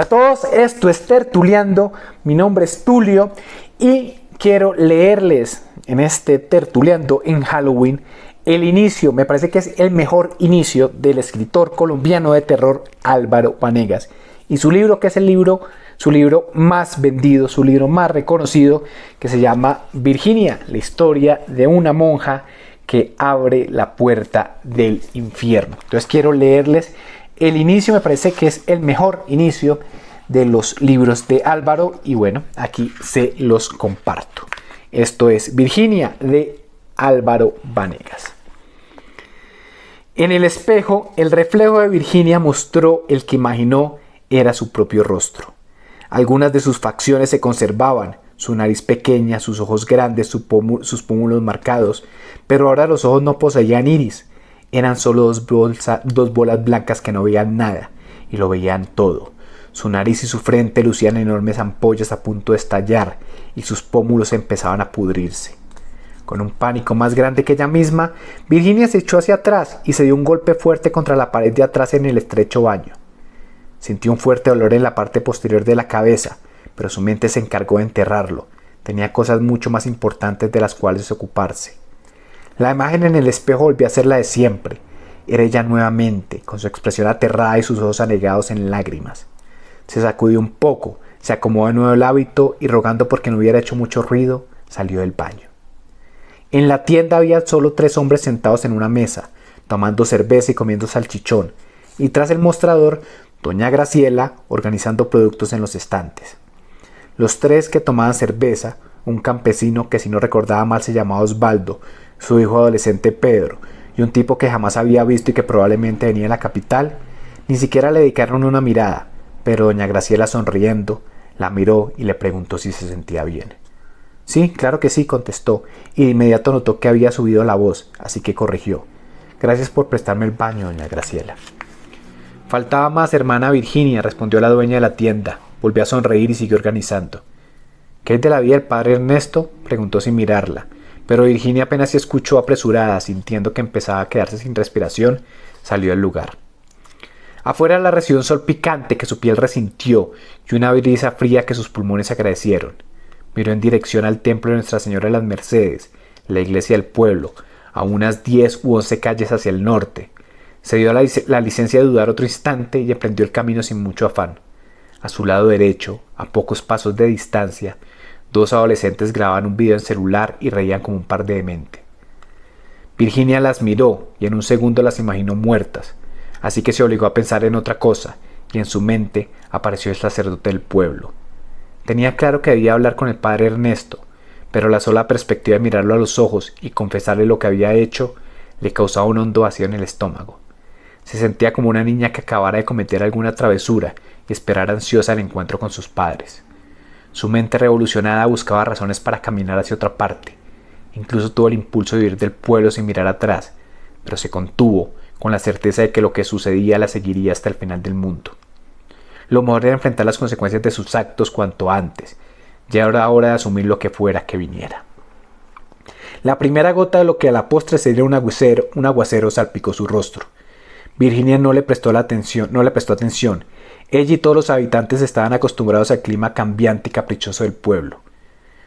Hola a todos, esto es Tertuleando, mi nombre es Tulio y quiero leerles en este Tertuleando en Halloween el inicio, me parece que es el mejor inicio del escritor colombiano de terror Álvaro Vanegas y su libro, que es su libro más vendido, su libro más reconocido, que se llama Virginia, la historia de una monja que abre la puerta del infierno. Entonces quiero leerles el inicio, me parece que es el mejor inicio de los libros de Álvaro y bueno, aquí se los comparto. Esto es Virginia de Álvaro Vanegas. En el espejo, el reflejo de Virginia mostró el que imaginó era su propio rostro. Algunas de sus facciones se conservaban, su nariz pequeña, sus ojos grandes, sus pómulos marcados, pero ahora los ojos no poseían iris. Eran solo dos bolas blancas que no veían nada, y lo veían todo. Su nariz y su frente lucían enormes ampollas a punto de estallar, y sus pómulos empezaban a pudrirse. Con un pánico más grande que ella misma, Virginia se echó hacia atrás y se dio un golpe fuerte contra la pared de atrás en el estrecho baño. Sintió un fuerte dolor en la parte posterior de la cabeza, pero su mente se encargó de enterrarlo. Tenía cosas mucho más importantes de las cuales ocuparse. La imagen en el espejo volvió a ser la de siempre. Era ella nuevamente, con su expresión aterrada y sus ojos anegados en lágrimas. Se sacudió un poco, se acomodó de nuevo el hábito y rogando porque no hubiera hecho mucho ruido, salió del baño. En la tienda había solo 3 hombres sentados en una mesa, tomando cerveza y comiendo salchichón, y tras el mostrador, doña Graciela organizando productos en los estantes. Los 3 que tomaban cerveza, un campesino que si no recordaba mal se llamaba Osvaldo, su hijo adolescente Pedro, y un tipo que jamás había visto y que probablemente venía de la capital, ni siquiera le dedicaron una mirada, pero doña Graciela sonriendo, la miró y le preguntó si se sentía bien. Sí, claro que sí, contestó, y de inmediato notó que había subido la voz, así que corrigió. Gracias por prestarme el baño, doña Graciela. Faltaba más, hermana Virginia, respondió la dueña de la tienda. Volvió a sonreír y siguió organizando. ¿Qué es de la vida del padre Ernesto?, preguntó sin mirarla. Pero Virginia apenas se escuchó apresurada, sintiendo que empezaba a quedarse sin respiración, salió del lugar. Afuera la recibió un sol picante que su piel resintió y una brisa fría que sus pulmones agradecieron. Miró en dirección al templo de Nuestra Señora de las Mercedes, la iglesia del pueblo, a unas 10 u 11 calles hacia el norte. Se dio la licencia de dudar otro instante y emprendió el camino sin mucho afán. A su lado derecho, a pocos pasos de distancia, 2 adolescentes grababan un video en celular y reían como un par de demente. Virginia las miró y en un segundo las imaginó muertas, así que se obligó a pensar en otra cosa, y en su mente apareció el sacerdote del pueblo. Tenía claro que debía hablar con el padre Ernesto, pero la sola perspectiva de mirarlo a los ojos y confesarle lo que había hecho le causaba un hondo vacío en el estómago. Se sentía como una niña que acabara de cometer alguna travesura y esperara ansiosa el encuentro con sus padres. Su mente revolucionada buscaba razones para caminar hacia otra parte. Incluso tuvo el impulso de huir del pueblo sin mirar atrás, pero se contuvo con la certeza de que lo que sucedía la seguiría hasta el final del mundo. Lo mejor era enfrentar las consecuencias de sus actos cuanto antes. Ya era hora de asumir lo que fuera que viniera. La primera gota de lo que a la postre sería un aguacero salpicó su rostro. Virginia no le prestó atención. Ella y todos los habitantes estaban acostumbrados al clima cambiante y caprichoso del pueblo.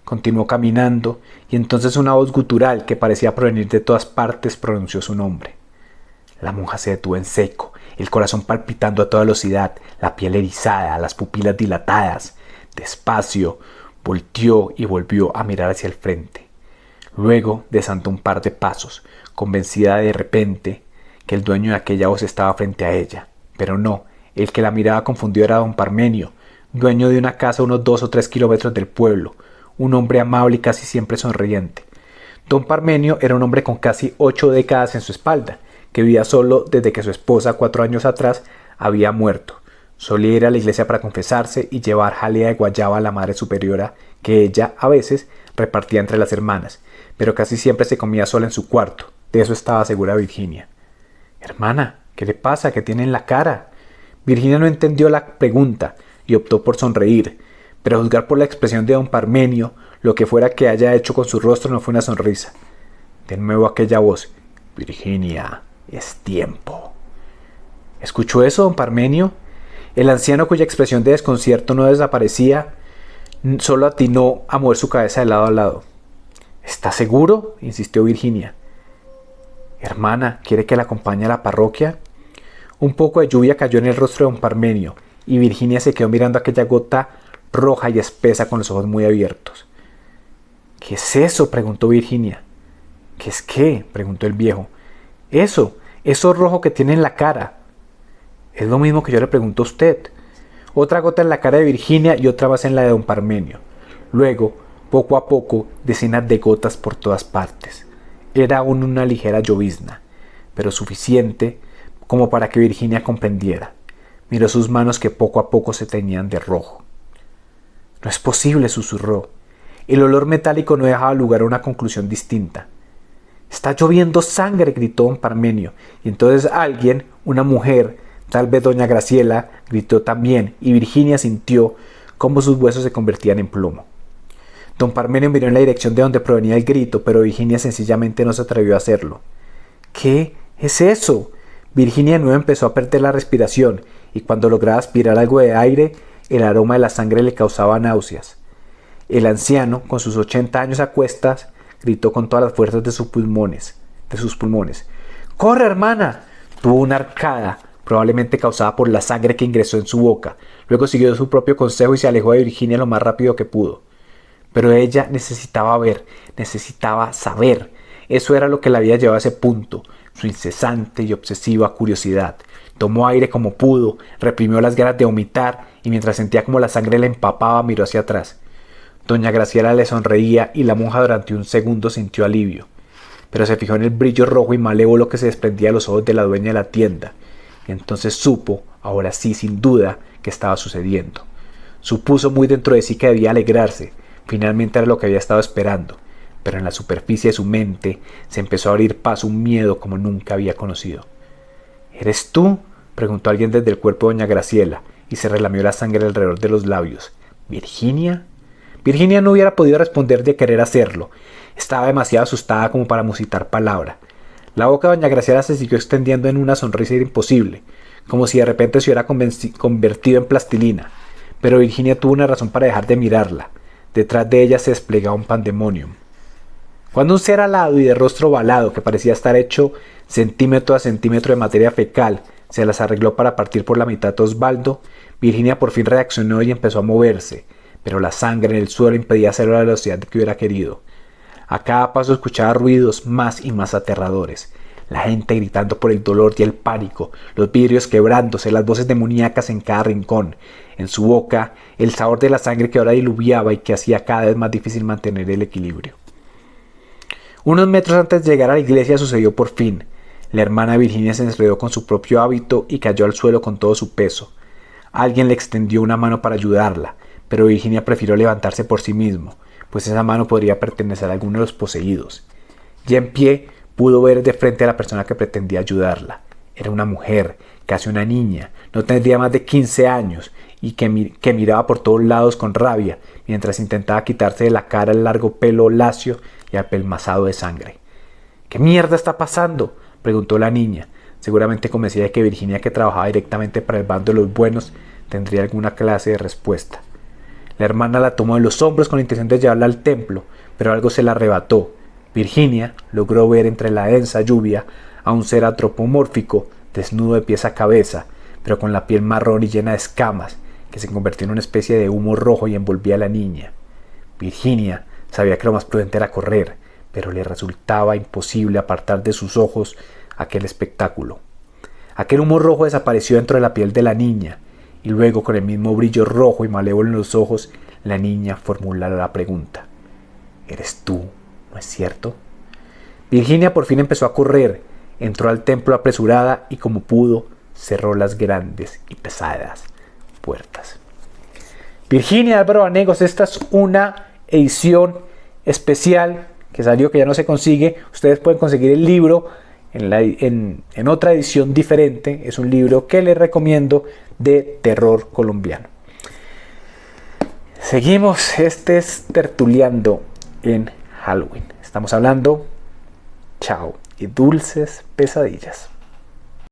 Continuó caminando y entonces una voz gutural que parecía provenir de todas partes pronunció su nombre. La monja se detuvo en seco, el corazón palpitando a toda velocidad, la piel erizada, las pupilas dilatadas. Despacio, volteó y volvió a mirar hacia el frente. Luego desandó un par de pasos, convencida de repente que el dueño de aquella voz estaba frente a ella, pero no. El que la miraba confundido era don Parmenio, dueño de una casa a unos 2 o 3 kilómetros del pueblo, un hombre amable y casi siempre sonriente. Don Parmenio era un hombre con casi 8 décadas en su espalda, que vivía solo desde que su esposa 4 años atrás había muerto. Solía ir a la iglesia para confesarse y llevar jalea de guayaba a la madre superiora, que ella, a veces, repartía entre las hermanas, pero casi siempre se comía sola en su cuarto. De eso estaba segura Virginia. «Hermana, ¿qué le pasa? ¿Qué tiene en la cara?» Virginia no entendió la pregunta y optó por sonreír, pero a juzgar por la expresión de don Parmenio, lo que fuera que haya hecho con su rostro no fue una sonrisa. De nuevo aquella voz: «Virginia, es tiempo». ¿Escuchó eso, don Parmenio? El anciano, cuya expresión de desconcierto no desaparecía, solo atinó a mover su cabeza de lado a lado. ¿Está seguro?, insistió Virginia. Hermana, ¿quiere que la acompañe a la parroquia? Un poco de lluvia cayó en el rostro de don Parmenio, y Virginia se quedó mirando aquella gota roja y espesa con los ojos muy abiertos. ¿Qué es eso?, preguntó Virginia. ¿Qué es qué?, preguntó el viejo. Eso rojo que tiene en la cara. Es lo mismo que yo le pregunto a usted. Otra gota en la cara de Virginia y otra más en la de don Parmenio. Luego, poco a poco, decenas de gotas por todas partes. Era aún una ligera llovizna, pero suficiente como para que Virginia comprendiera. Miró sus manos que poco a poco se teñían de rojo. No es posible, susurró. El olor metálico no dejaba lugar a una conclusión distinta. Está lloviendo sangre, gritó don Parmenio, y entonces alguien, una mujer, tal vez doña Graciela, gritó también, y Virginia sintió cómo sus huesos se convertían en plomo. Don Parmenio miró en la dirección de donde provenía el grito, pero Virginia sencillamente no se atrevió a hacerlo. ¿Qué es eso? Virginia de nuevo empezó a perder la respiración, y cuando lograba aspirar algo de aire, el aroma de la sangre le causaba náuseas. El anciano, con sus 80 años a cuestas, gritó con todas las fuerzas de sus pulmones. ¡Corre, hermana! Tuvo una arcada, probablemente causada por la sangre que ingresó en su boca. Luego siguió su propio consejo y se alejó de Virginia lo más rápido que pudo. Pero ella necesitaba ver, necesitaba saber. Eso era lo que la había llevado a ese punto, su incesante y obsesiva curiosidad. Tomó aire como pudo, reprimió las ganas de vomitar y mientras sentía como la sangre le empapaba, miró hacia atrás. Doña Graciela le sonreía y la monja durante un segundo sintió alivio, pero se fijó en el brillo rojo y malévolo que se desprendía de los ojos de la dueña de la tienda, y entonces supo, ahora sí sin duda, qué estaba sucediendo. Supuso muy dentro de sí que debía alegrarse, finalmente era lo que había estado esperando, pero en la superficie de su mente se empezó a abrir paso un miedo como nunca había conocido. ¿Eres tú?, preguntó alguien desde el cuerpo de doña Graciela, y se relamió la sangre alrededor de los labios. ¿Virginia? Virginia no hubiera podido responder de querer hacerlo. Estaba demasiado asustada como para musitar palabra. La boca de doña Graciela se siguió extendiendo en una sonrisa imposible, como si de repente se hubiera convertido en plastilina. Pero Virginia tuvo una razón para dejar de mirarla. Detrás de ella se desplegaba un pandemonium. Cuando un ser alado y de rostro ovalado, que parecía estar hecho centímetro a centímetro de materia fecal, se las arregló para partir por la mitad a Osvaldo, Virginia por fin reaccionó y empezó a moverse, pero la sangre en el suelo impedía hacerlo a la velocidad que hubiera querido. A cada paso escuchaba ruidos más y más aterradores, la gente gritando por el dolor y el pánico, los vidrios quebrándose, las voces demoníacas en cada rincón. En su boca, el sabor de la sangre que ahora diluviaba y que hacía cada vez más difícil mantener el equilibrio. Unos metros antes de llegar a la iglesia sucedió por fin. La hermana Virginia se enredó con su propio hábito y cayó al suelo con todo su peso. Alguien le extendió una mano para ayudarla, pero Virginia prefirió levantarse por sí mismo, pues esa mano podría pertenecer a alguno de los poseídos. Ya en pie, pudo ver de frente a la persona que pretendía ayudarla. Era una mujer, casi una niña, no tendría más de 15 años, y que miraba por todos lados con rabia, mientras intentaba quitarse de la cara el largo pelo lacio y apelmazado de sangre. ¿Qué mierda está pasando?, preguntó la niña, seguramente convencida de que Virginia, que trabajaba directamente para el bando de los buenos, tendría alguna clase de respuesta. La hermana la tomó de los hombros con la intención de llevarla al templo, pero algo se la arrebató. Virginia logró ver entre la densa lluvia a un ser antropomórfico, desnudo de pies a cabeza, pero con la piel marrón y llena de escamas, que se convirtió en una especie de humo rojo y envolvía a la niña. Virginia sabía que lo más prudente era correr, pero le resultaba imposible apartar de sus ojos aquel espectáculo. Aquel humo rojo desapareció dentro de la piel de la niña, y luego, con el mismo brillo rojo y malévolo en los ojos, la niña formuló la pregunta. ¿Eres tú, no es cierto? Virginia por fin empezó a correr, entró al templo apresurada y como pudo, cerró las grandes y pesadas puertas. Virginia, Álvaro Vanegas, esta es una edición especial que salió, que ya no se consigue. Ustedes pueden conseguir el libro en otra edición diferente. Es un libro que les recomiendo de terror colombiano. Seguimos, este es Tertuleando en Halloween. Estamos hablando, chao, y dulces pesadillas.